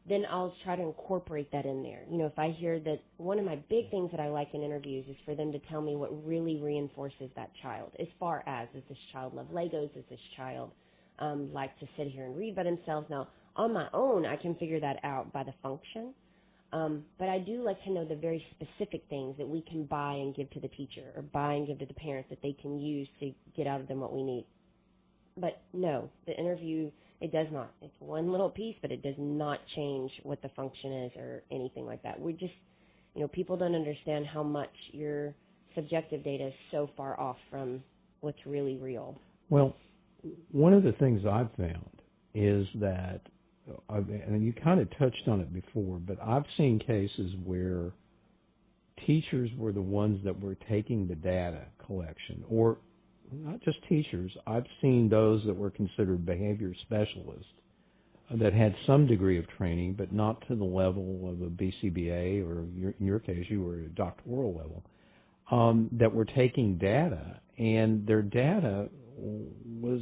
then I'll try to incorporate that in there. You know, if I hear that one of my big things that I like in interviews is for them to tell me what really reinforces that child, as far as, does this child love Legos? Does this child like to sit here and read by themselves? Now, on my own, I can figure that out by the function. But I do like to know the very specific things that we can buy and give to the teacher or buy and give to the parents that they can use to get out of them what we need. But no, the interview, it does not. It's one little piece, but it does not change what the function is or anything like that. We just, you know, people don't understand how much your subjective data is so far off from what's really real. Well, one of the things I've found is that, and you kind of touched on it before, but I've seen cases where teachers were the ones that were taking the data collection, or not just teachers. I've seen those that were considered behavior specialists that had some degree of training, but not to the level of a BCBA, or in your case, you were at a doctoral level, that were taking data, and their data was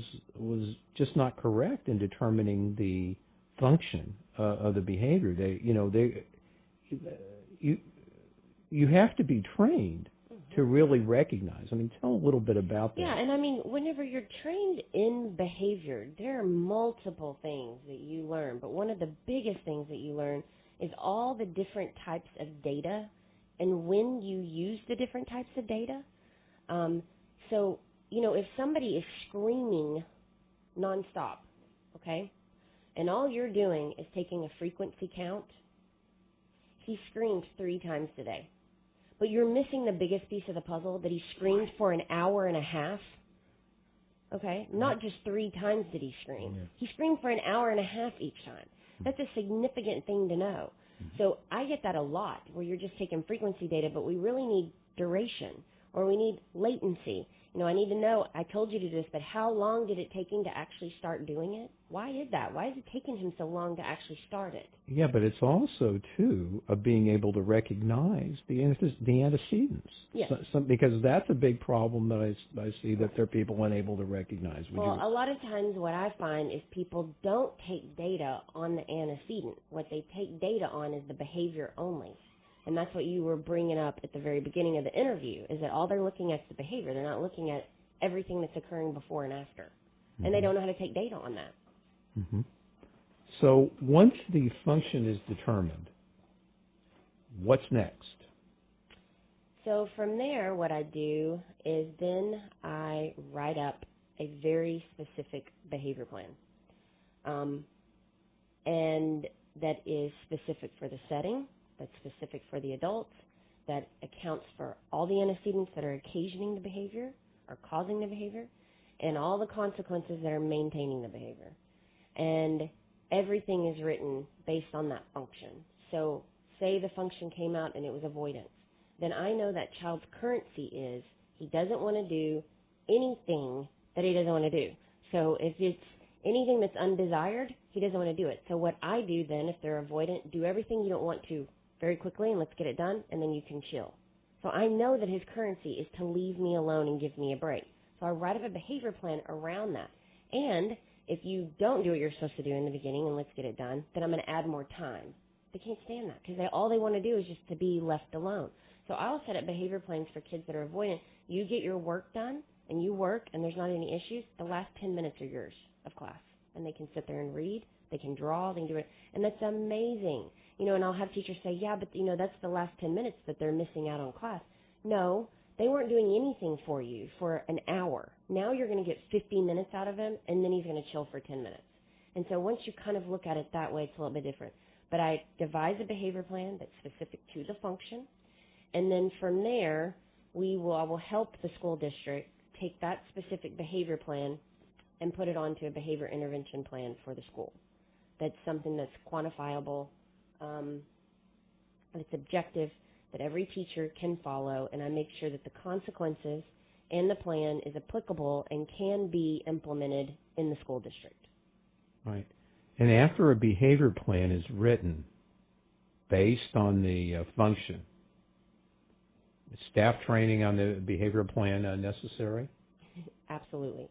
just not correct in determining the function of the behavior. You have to be trained to really recognize. I mean, tell a little bit about that. Yeah, and I mean, whenever you're trained in behavior, there are multiple things that you learn, but one of the biggest things that you learn is all the different types of data and when you use the different types of data. So, you know, if somebody is screaming nonstop, okay, and all you're doing is taking a frequency count, he screamed 3 times today. But you're missing the biggest piece of the puzzle, that he screamed for an hour and a half. Okay? Not just 3 times did he scream. Yeah. He screamed for an hour and a half each time. That's a significant thing to know. So I get that a lot, where you're just taking frequency data, but we really need duration, or we need latency. You know, I need to know, I told you to do this, but how long did it take him to actually start doing it? Why is that? Why is it taking him so long to actually start it? Yeah, but it's also, too, of being able to recognize the antecedents. Yes. Because that's a big problem that I see, that there are people unable to recognize. Well, a lot of times what I find is people don't take data on the antecedent. What they take data on is the behavior only. And that's what you were bringing up at the very beginning of the interview, is that all they're looking at is the behavior. They're not looking at everything that's occurring before and after. Mm-hmm. And they don't know how to take data on that. Mm-hmm. So once the function is determined, what's next? So from there, what I do is then I write up a very specific behavior plan. And that is specific for the setting, that's specific for the adults, that accounts for all the antecedents that are occasioning the behavior or causing the behavior, and all the consequences that are maintaining the behavior. And everything is written based on that function. So say the function came out and it was avoidance. Then I know that child's currency is he doesn't want to do anything that he doesn't want to do. So if it's anything that's undesired, he doesn't want to do it. So what I do then, if they're avoidant, do everything you don't want to very quickly and let's get it done, and then you can chill. So I know that his currency is to leave me alone and give me a break. So I write up a behavior plan around that. And if you don't do what you're supposed to do in the beginning and let's get it done, then I'm going to add more time. They can't stand that because all they want to do is just to be left alone. So I'll set up behavior plans for kids that are avoidant. You get your work done and you work and there's not any issues, the last 10 minutes are yours of class. And they can sit there and read, they can draw, they can do it. And that's amazing. You know, and I'll have teachers say, yeah, but, you know, that's the last 10 minutes that they're missing out on class. No, they weren't doing anything for you for an hour. Now you're going to get 15 minutes out of him, and then he's going to chill for 10 minutes. And so once you kind of look at it that way, it's a little bit different. But I devise a behavior plan that's specific to the function. And then from there, I will help the school district take that specific behavior plan and put it onto a behavior intervention plan for the school. That's something that's quantifiable, and it's objective, that every teacher can follow, and I make sure that the consequences and the plan is applicable and can be implemented in the school district. Right. And after a behavior plan is written based on the function, is staff training on the behavior plan necessary? Absolutely.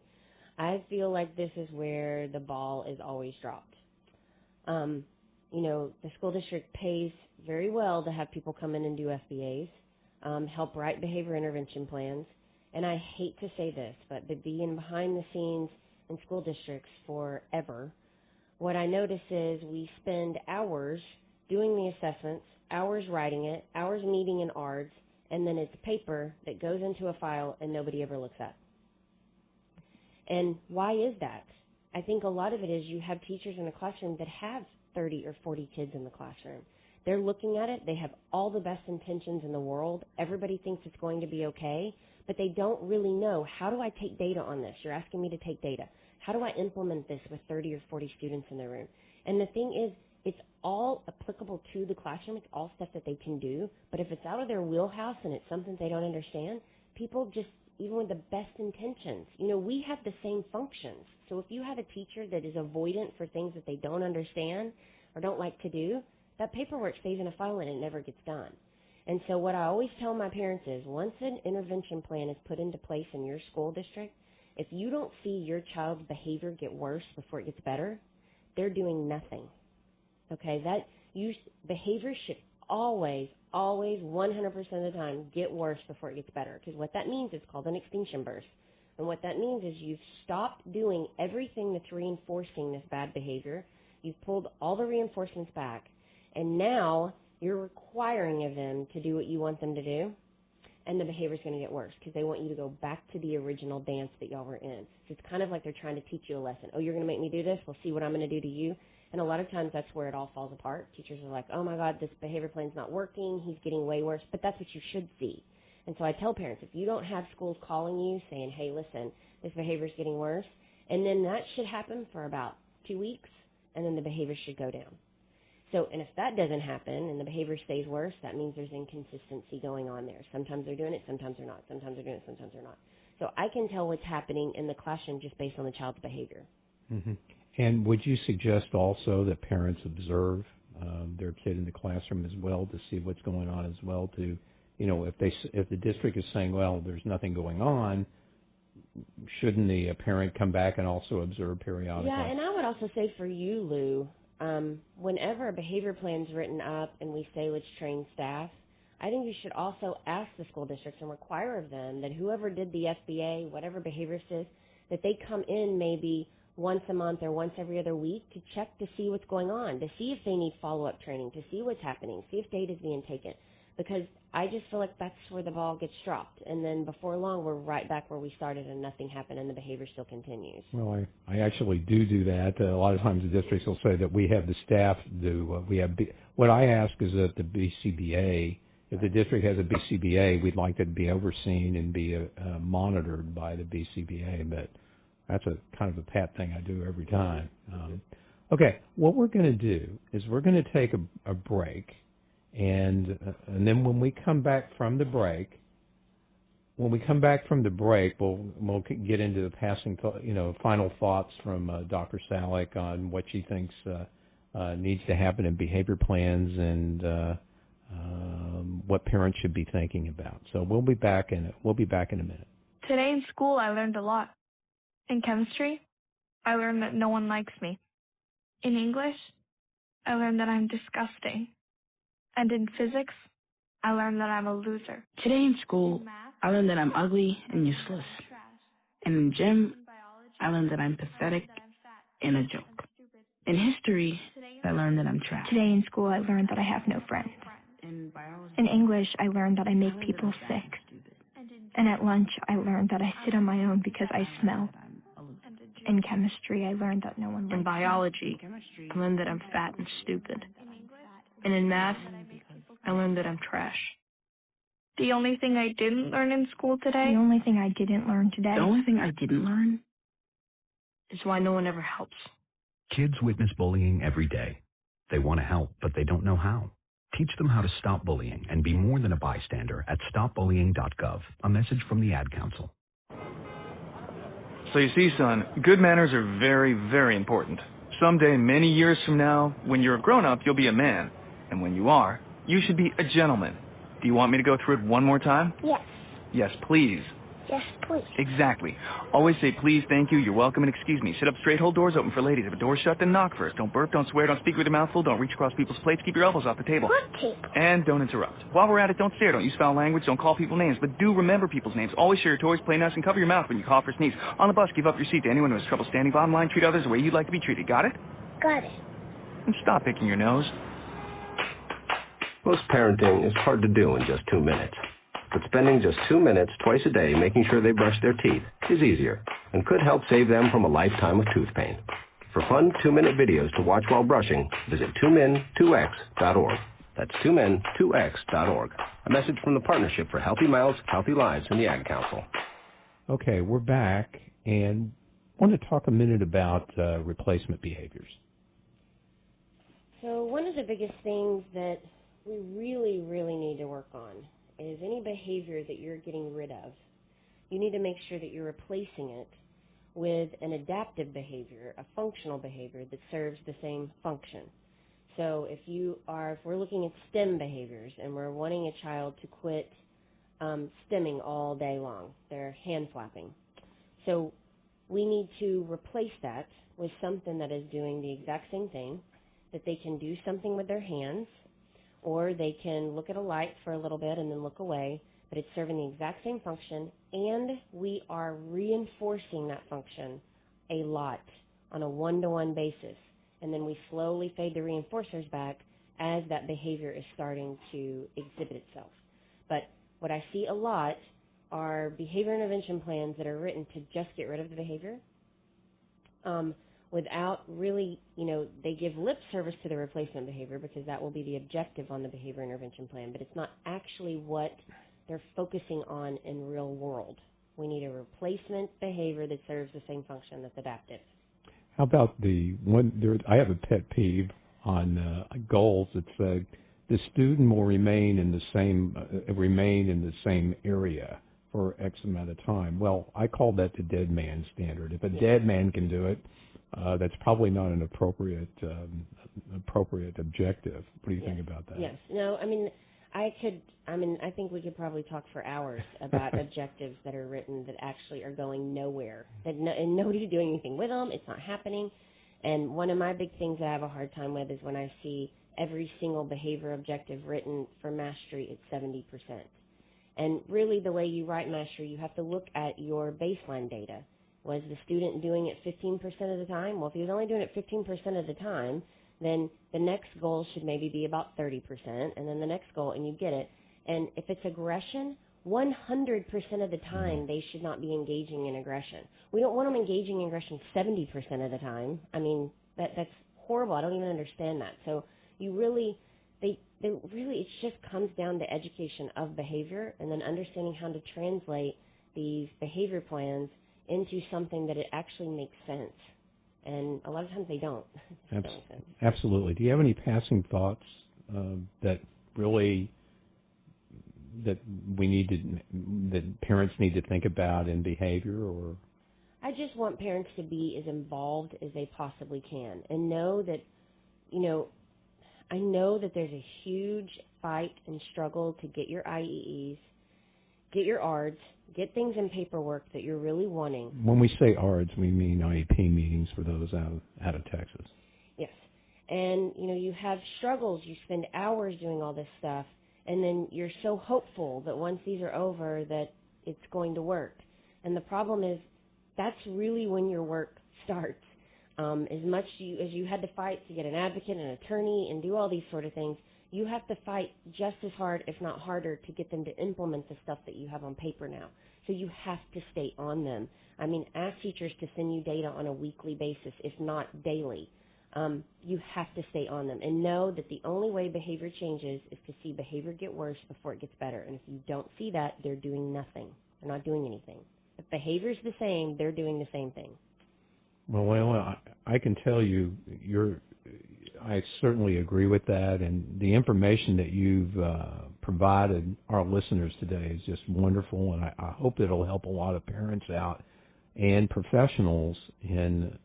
I feel like this is where the ball is always dropped. The school district pays very well to have people come in and do FBAs, help write behavior intervention plans. And I hate to say this, but being behind the scenes in school districts forever, what I notice is we spend hours doing the assessments, hours writing it, hours meeting in ARDs, and then it's paper that goes into a file and nobody ever looks at. And why is that? I think a lot of it is you have teachers in a classroom that have 30 or 40 kids in the classroom. They're looking at it. They have all the best intentions in the world. Everybody thinks it's going to be okay, but they don't really know, how do I take data on this? You're asking me to take data. How do I implement this with 30 or 40 students in the room? And the thing is, it's all applicable to the classroom. It's all stuff that they can do. But if it's out of their wheelhouse and it's something they don't understand, people just, even with the best intentions, we have the same functions. So if you have a teacher that is avoidant for things that they don't understand or don't like to do, that paperwork stays in a file and it never gets done. And so what I always tell my parents is, once an intervention plan is put into place in your school district, if you don't see your child's behavior get worse before it gets better, they're doing nothing. Okay, behavior should always 100% of the time get worse before it gets better, because what that means is called an extinction burst. And what that means is you've stopped doing everything that's reinforcing this bad behavior. You've pulled all the reinforcements back, and now you're requiring of them to do what you want them to do, and the behavior's going to get worse because they want you to go back to the original dance that y'all were in. So it's kind of like they're trying to teach you a lesson. Oh, you're going to make me do this? Well, see what I'm going to do to you. And a lot of times that's where it all falls apart. Teachers are like, oh, my God, this behavior plan's not working. He's getting way worse. But that's what you should see. And so I tell parents, if you don't have schools calling you saying, hey, listen, this behavior's getting worse, and then that should happen for about 2 weeks, and then the behavior should go down. So, and if that doesn't happen and the behavior stays worse, that means there's inconsistency going on there. Sometimes they're doing it, sometimes they're not. Sometimes they're doing it, sometimes they're not. So I can tell what's happening in the classroom just based on the child's behavior. Mm-hmm. And would you suggest also that parents observe their kid in the classroom as well to see what's going on as well? To, if the district is saying, well, there's nothing going on, shouldn't the parent come back and also observe periodically? Yeah, and I would also say for you, Lou, whenever a behavior plan is written up and we say let's train staff, I think you should also ask the school districts and require of them that whoever did the FBA, whatever behaviorist is, that they come in maybe once a month or once every other week to check to see what's going on, to see if they need follow-up training, to see what's happening, see if data is being taken. Because I just feel like that's where the ball gets dropped. And then before long, we're right back where we started and nothing happened and the behavior still continues. Well, I actually do that. A lot of times the districts will say that we have the staff do. What I ask is that the BCBA, if the district has a BCBA, we'd like it to be overseen and be monitored by the BCBA. But that's a kind of a pat thing I do every time. Okay, what we're going to do is we're going to take a break. And then when we come back from the break, we'll get into the final thoughts from Dr. Salek on what she thinks needs to happen in behavior plans and what parents should be thinking about. So we'll be back in a minute. Today in school, I learned a lot. In chemistry, I learned that no one likes me. In English, I learned that I'm disgusting. And in physics, I learned that I'm a loser. Today in school, I learned that I'm ugly and useless. And in gym, I learned that I'm pathetic and a joke. In history, I learned that I'm trash. Today in school, I learned that I have no friends. In English, I learned that I make people sick. And at lunch, I learned that I sit on my own because I smell. In chemistry, I learned that no one likes me. In biology, I learned that I'm fat and stupid. And in math, I learned that I'm trash. The only thing I didn't learn in school today? The only thing I didn't learn today? The only thing I didn't learn is why no one ever helps. Kids witness bullying every day. They want to help, but they don't know how. Teach them how to stop bullying and be more than a bystander at stopbullying.gov. A message from the Ad Council. So you see, son, good manners are very, very important. Someday, many years from now, when you're a grown-up, you'll be a man. And when you are, you should be a gentleman. Do you want me to go through it one more time? Yes. Yes, please. Yes, please. Exactly. Always say please, thank you, you're welcome, and excuse me. Sit up straight, hold doors open for ladies. If a door's shut, then knock first. Don't burp, don't swear, don't speak with your mouth full, don't reach across people's plates, keep your elbows off the table. What table? And don't interrupt. While we're at it, don't stare, don't use foul language, don't call people names, but do remember people's names. Always share your toys, play nice, and cover your mouth when you cough or sneeze. On the bus, give up your seat to anyone who has trouble standing. Bottom line, treat others the way you'd like to be treated. Got it? Got it. And stop picking your nose. Most parenting is hard to do in just 2 minutes. But spending just 2 minutes twice a day making sure they brush their teeth is easier and could help save them from a lifetime of tooth pain. For fun 2-minute videos to watch while brushing, visit 2min2x.org. That's 2min2x.org. A message from the Partnership for Healthy Mouths, Healthy Lives and the Ad Council. Okay, we're back, and I want to talk a minute about replacement behaviors. So one of the biggest things that we really, really need to work on is any behavior that you're getting rid of. You need to make sure that you're replacing it with an adaptive behavior, a functional behavior that serves the same function. So if we're looking at STEM behaviors and we're wanting a child to quit stimming all day long, they're hand flapping. So we need to replace that with something that is doing the exact same thing, that they can do something with their hands, or they can look at a light for a little bit and then look away, but it's serving the exact same function, and we are reinforcing that function a lot on a one-to-one basis. And then we slowly fade the reinforcers back as that behavior is starting to exhibit itself. But what I see a lot are behavior intervention plans that are written to just get rid of the behavior without really, they give lip service to the replacement behavior because that will be the objective on the behavior intervention plan, but it's not actually what they're focusing on in real world. We need a replacement behavior that serves the same function that's adaptive. How about I have a pet peeve on goals that say the student will remain in the same area for X amount of time. Well, I call that the dead man standard. If a dead man can do it, that's probably not an appropriate objective. What do you think about that? Yes. No, I think we could probably talk for hours about objectives that are written that actually are going nowhere, and nobody's doing anything with them. It's not happening. And one of my big things that I have a hard time with is when I see every single behavior objective written for mastery at 70%. And really the way you write mastery, you have to look at your baseline data. Was the student doing it 15% of the time? Well, if he was only doing it 15% of the time, then the next goal should maybe be about 30%, and then the next goal, and you get it. And if it's aggression, 100% of the time they should not be engaging in aggression. We don't want them engaging in aggression 70% of the time. That's horrible. I don't even understand that. So you really, it just comes down to education of behavior and then understanding how to translate these behavior plans into something that it actually makes sense. And a lot of times they don't. Absolutely. Do you have any passing thoughts that parents need to think about in behavior? Or I just want parents to be as involved as they possibly can and know that, I know that there's a huge fight and struggle to get your IEEs, get your ARDs, get things in paperwork that you're really wanting. When we say ARDs, we mean IEP meetings for those out of Texas. Yes. And, you have struggles. You spend hours doing all this stuff, and then you're so hopeful that once these are over that it's going to work. And the problem is that's really when your work starts. As much as you had to fight to get an advocate, an attorney, and do all these sort of things, you have to fight just as hard, if not harder, to get them to implement the stuff that you have on paper now. So you have to stay on them. Ask teachers to send you data on a weekly basis, if not daily. You have to stay on them and know that the only way behavior changes is to see behavior get worse before it gets better. And if you don't see that, they're doing nothing. They're not doing anything. If behavior's the same, they're doing the same thing. Well, Layla, I can tell you I certainly agree with that, and the information that you've provided our listeners today is just wonderful, and I hope that it'll help a lot of parents out and professionals in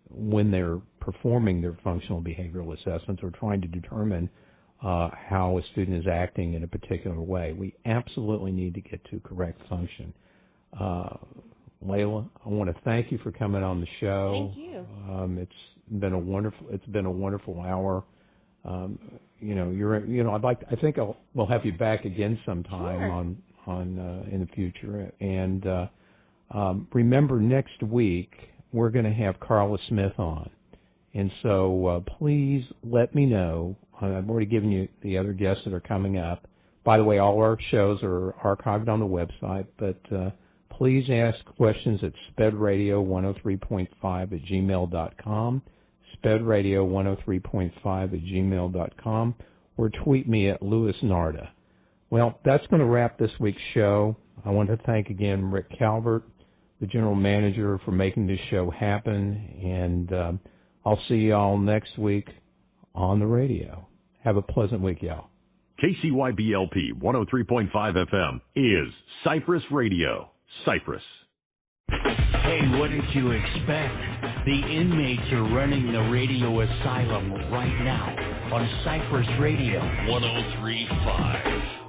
when they're performing their functional behavioral assessments or trying to determine how a student is acting in a particular way. We absolutely need to get to correct function. Layla, I want to thank you for coming on the show. Thank you. It's been a wonderful hour. I think we'll have you back again sometime on in the future. And remember, next week we're going to have Carla Smith on, and so please let me know. I've already given you the other guests that are coming up. By the way, all our shows are archived on the website, but please ask questions at spedradio103.5@gmail.com, spedradio103.5@gmail.com, or tweet me at Louis Narda. Well, that's going to wrap this week's show. I want to thank again Rick Calvert, the general manager, for making this show happen, and I'll see you all next week on the radio. Have a pleasant week, y'all. KCYBLP 103.5 FM is Cypress Radio. Cypress. Hey, what did you expect? The inmates are running the radio asylum right now on Cypress Radio 103.5.